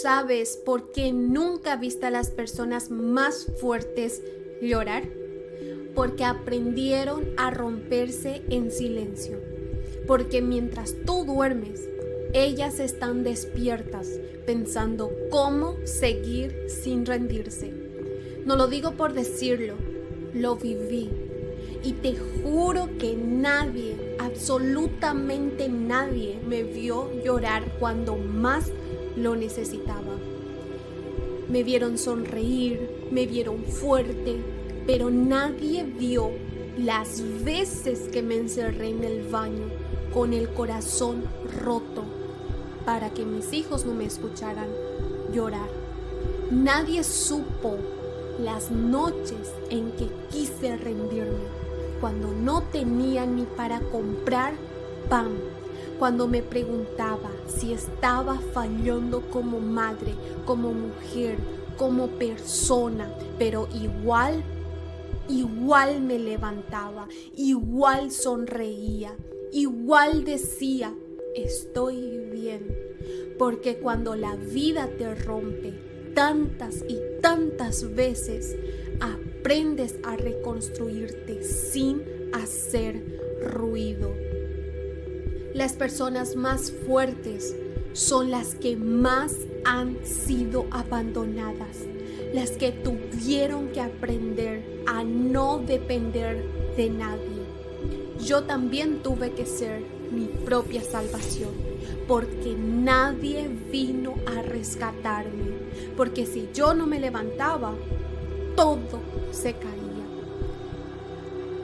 sabes por qué nunca viste a las personas más fuertes llorar? Porque aprendieron a romperse en silencio. Porque mientras tú duermes, ellas están despiertas pensando cómo seguir sin rendirse. No lo digo por decirlo, lo viví. Y te juro que nadie, absolutamente nadie, me vio llorar cuando más lo necesitaba. Me vieron sonreír, me vieron fuerte, pero nadie vio las veces que me encerré en el baño con el corazón roto para que mis hijos no me escucharan llorar. Nadie supo las noches en que quise rendirme, cuando no tenía ni para comprar pan, cuando me preguntaba si estaba fallando como madre, como mujer, como persona, pero igual me levantaba, igual sonreía, igual decía, estoy bien, porque cuando la vida te rompe tantas y tantas veces, aprendes a reconstruirte sin hacer ruido. Las personas más fuertes son las que más han sido abandonadas, las que tuvieron que aprender a no depender de nadie. Yo también tuve que ser mi propia salvación, porque nadie vino a rescatarme, porque si yo no me levantaba, todo se caía.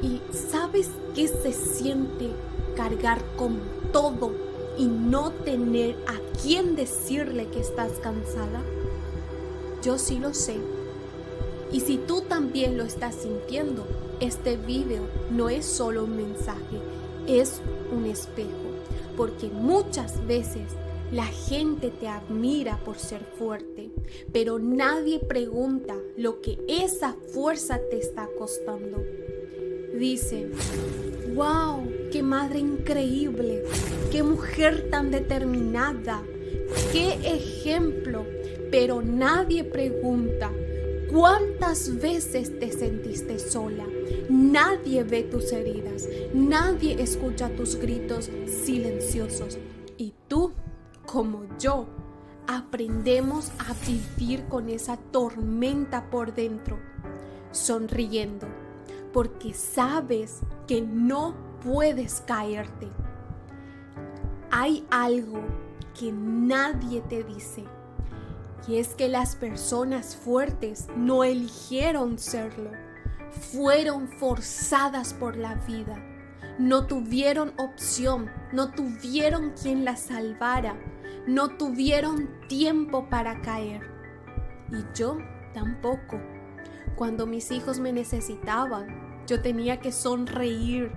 ¿Y sabes qué se siente cargar con todo y no tener a quién decirle que estás cansada? Yo sí lo sé. Y si tú también lo estás sintiendo, este video no es solo un mensaje, es un espejo, porque muchas veces la gente te admira por ser fuerte, pero nadie pregunta lo que esa fuerza te está costando. Dice, wow, qué madre increíble, qué mujer tan determinada, qué ejemplo, pero nadie pregunta cuántas veces te sentiste sola. Nadie ve tus heridas, nadie escucha tus gritos silenciosos. Y tú, como yo, aprendemos a vivir con esa tormenta por dentro, sonriendo, porque sabes que no puedes caerte. Hay algo que nadie te dice, y es que las personas fuertes no eligieron serlo, fueron forzadas por la vida. No tuvieron opción, no tuvieron quien las salvara, no tuvieron tiempo para caer. Y yo tampoco. Cuando mis hijos me necesitaban, yo tenía que sonreír,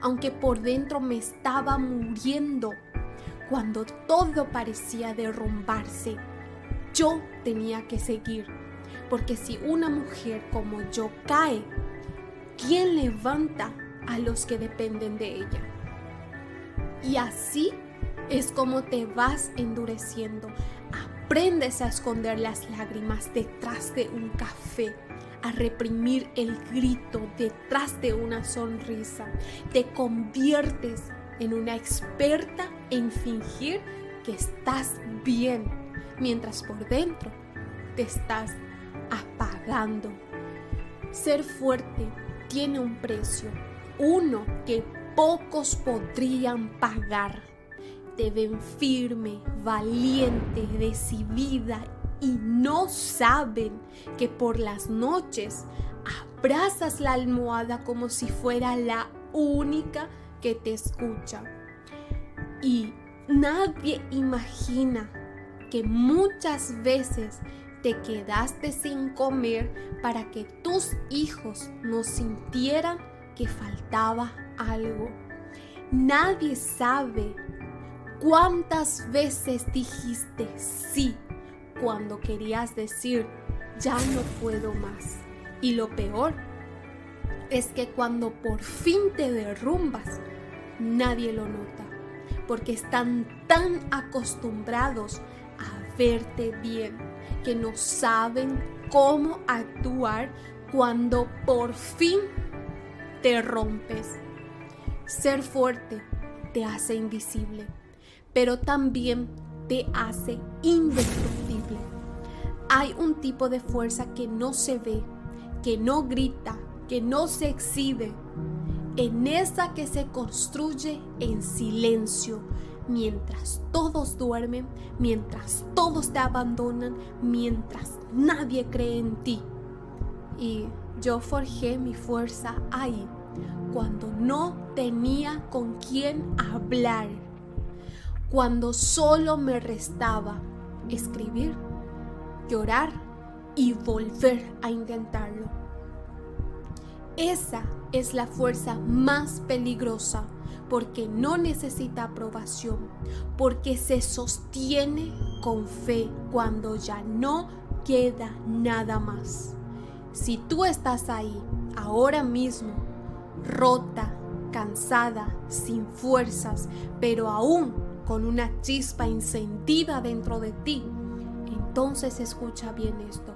aunque por dentro me estaba muriendo. Cuando todo parecía derrumbarse, yo tenía que seguir, porque si una mujer como yo cae, ¿quién levanta a los que dependen de ella? Y así es como te vas endureciendo. Aprendes a esconder las lágrimas detrás de un café, a reprimir el grito detrás de una sonrisa. Te conviertes en una experta en fingir que estás bien, mientras por dentro te estás apagando. Ser fuerte tiene un precio, uno que pocos podrían pagar. Te ven firme, valiente, decidida y no saben que por las noches abrazas la almohada como si fuera la única que te escucha. Y nadie imagina que muchas veces te quedaste sin comer para que tus hijos no sintieran que faltaba algo. Nadie sabe cuántas veces dijiste sí cuando querías decir ya no puedo más. Y lo peor es que cuando por fin te derrumbas, nadie lo nota, porque están tan acostumbrados a verte bien, que no saben cómo actuar cuando por fin te rompes. Ser fuerte te hace invisible, pero también te hace indestructible. Hay un tipo de fuerza que no se ve, que no grita, que no se exhibe, en esa que se construye en silencio, mientras todos duermen, mientras todos te abandonan, mientras nadie cree en ti. Y yo forjé mi fuerza ahí, cuando no tenía con quién hablar, cuando solo me restaba escribir, llorar y volver a intentarlo. Esa es la fuerza más peligrosa, porque no necesita aprobación, porque se sostiene con fe cuando ya no queda nada más. Si tú estás ahí, ahora mismo, rota, cansada, sin fuerzas, pero aún con una chispa encendida dentro de ti, entonces escucha bien esto.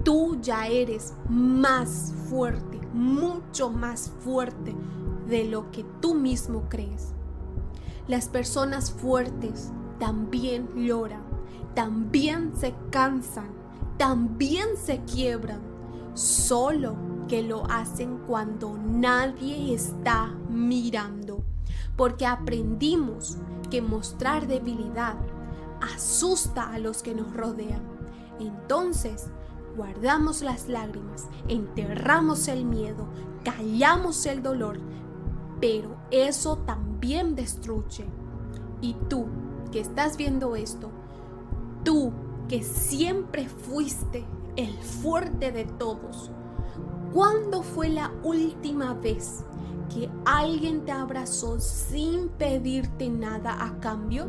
Tú ya eres más fuerte, mucho más fuerte de lo que tú mismo crees. Las personas fuertes también lloran, también se cansan, también se quiebran, solo que lo hacen cuando nadie está mirando, porque aprendimos que mostrar debilidad asusta a los que nos rodean. Entonces, guardamos las lágrimas, enterramos el miedo, callamos el dolor, pero eso también destruye. Y tú que estás viendo esto, tú que siempre fuiste el fuerte de todos, ¿cuándo fue la última vez que alguien te abrazó sin pedirte nada a cambio?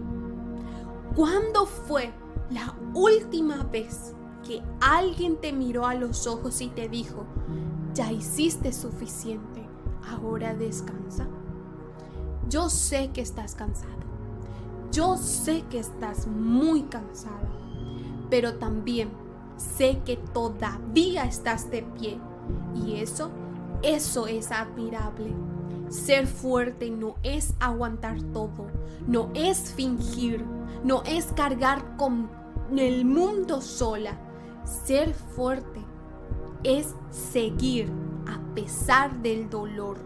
¿Cuándo fue la última vez que alguien te miró a los ojos y te dijo, ya hiciste suficiente, ahora descansa? Yo sé que estás cansado, yo sé que estás muy cansada, pero también sé que todavía estás de pie, y eso es admirable. Ser fuerte no es aguantar todo, no es fingir, no es cargar con el mundo sola. Ser fuerte es seguir a pesar del dolor,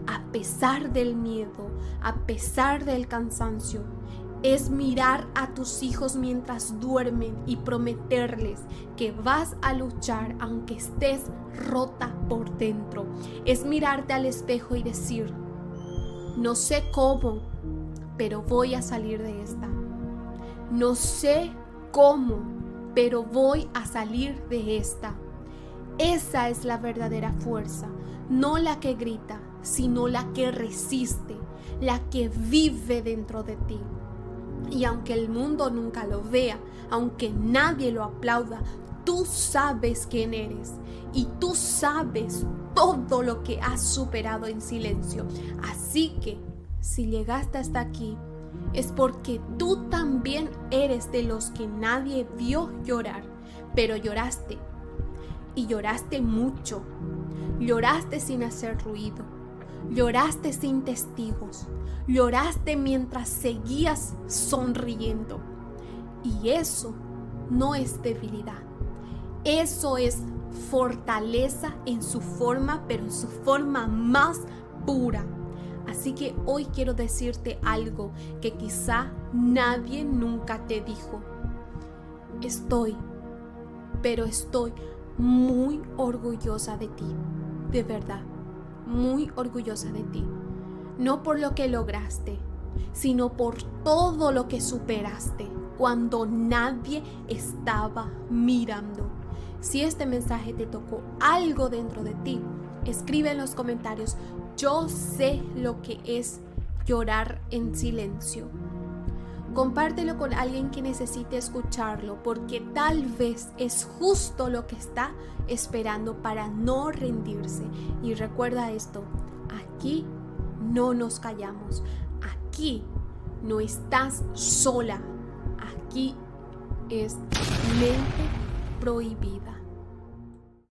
a pesar del miedo, a pesar del cansancio. Es mirar a tus hijos mientras duermen y prometerles que vas a luchar aunque estés rota por dentro. Es mirarte al espejo y decir, no sé cómo, pero voy a salir de esta. No sé cómo, pero voy a salir de esta. Esa es la verdadera fuerza, no la que grita, sino la que resiste, la que vive dentro de ti. Y aunque el mundo nunca lo vea, aunque nadie lo aplauda, tú sabes quién eres y tú sabes todo lo que has superado en silencio. Así que si llegaste hasta aquí, es porque tú también eres de los que nadie vio llorar, pero lloraste. Y lloraste mucho, lloraste sin hacer ruido, lloraste sin testigos, lloraste mientras seguías sonriendo. Y eso no es debilidad, eso es fortaleza en su forma, pero en su forma más pura. Así que hoy quiero decirte algo que quizá nadie nunca te dijo. Estoy muy orgullosa de ti, de verdad, muy orgullosa de ti. No por lo que lograste, sino por todo lo que superaste cuando nadie estaba mirando. Si este mensaje te tocó algo dentro de ti, escribe en los comentarios, yo sé lo que es llorar en silencio. Compártelo con alguien que necesite escucharlo, porque tal vez es justo lo que está esperando para no rendirse. Y recuerda esto, aquí no nos callamos, aquí no estás sola. Aquí es mente prohibida.